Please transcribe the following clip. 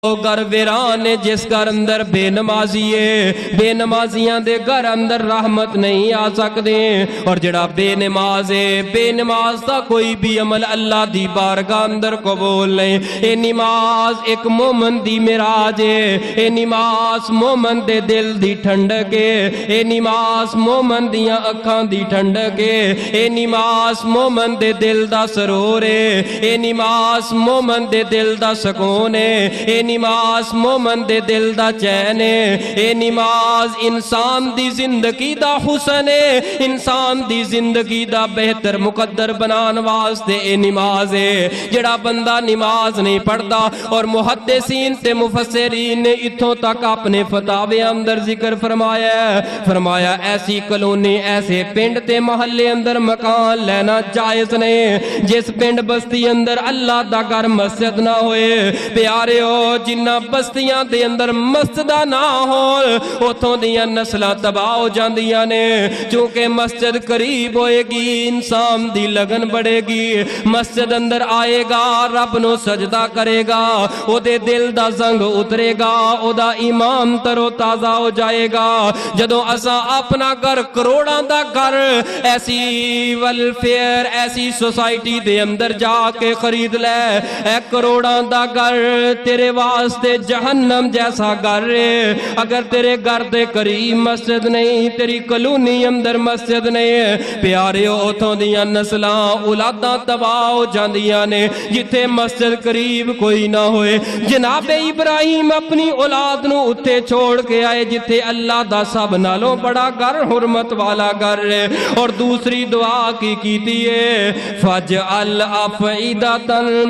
گھر ویران ہے جس گھر اندر بے نمازی ہے، بے نمازیاں دے گھر اندر رحمت نہیں آ سکتے، اور جڑا بے نماز ہے، بے نماز دا کوئی بھی عمل اللہ دی بارگاہ اندر قبول نہیں۔ اے نماز ایک مومن دی معراج ہے، اے نماز مومن دے دل دی ٹھنڈک ہے، اے نماز مومن دیاں اکھاں دی ٹھنڈک ہے، اے نماز مومن دے دل دا سرور ہے، اے نماز مومن دے دل دا سکون ہے، اے نماز مومن دے دل دا چین ہے، اے نماز انسان دی زندگی دا حسن ہے، انسان دی زندگی دا بہتر مقدر بنان واسطے اے نماز ہے۔ جڑا بندہ نماز نہیں پڑھتا، اور محدثین تے مفسرین نے اتھوں تک اپنے فتاوے اندر ذکر فرمایا ایسی کلونی، ایسے پنڈ تے محلے اندر مکان لینا جائز نہیں جس پنڈ بستی اندر اللہ دا گھر مسجد نہ ہوئے۔ پیارے ہو، جنہ بستیاں دے اندر مسجدہ نہ ہو اتھوں دیاں نسلہ تباہ ہو جاندیاں نے، چونکہ مسجد قریب ہوئے گی انسان دی لگن بڑھے گی، مسجد اندر آئے گا رب نو سجدہ کرے گا، او دے دل دا زنگ اترے گا، او دا ایمان تر و تازہ ہو جائے گا۔ جدوں اسا اپنا گھر کروڑاں دا گھر ایسی ویلفیئر ایسی سوسائٹی دے اندر جا کے خرید لے، اے کروڑاں دا گھر تیرے واسطے جہنم جیسا گھر ہے۔ اگر تیرے گھر دے قریب مسجد نہیں، تیری کلونی اندر مسجد نہیں ہے، پیارے اتھوں دیاں نسلاں اولاداں تباہ ہو جاندیاں نے جتھے مسجد قریب کوئی نہ ہوئے۔ جناب ابراہیم اپنی اولاد نو اتھے چھوڑ کے آئے جتھے اللہ دا سب نالوں بڑا گھر، حرمت والا گھر ہے، اور دوسری دعا کی کیتی ہے فَجْعَلْ أَفْئِدَةً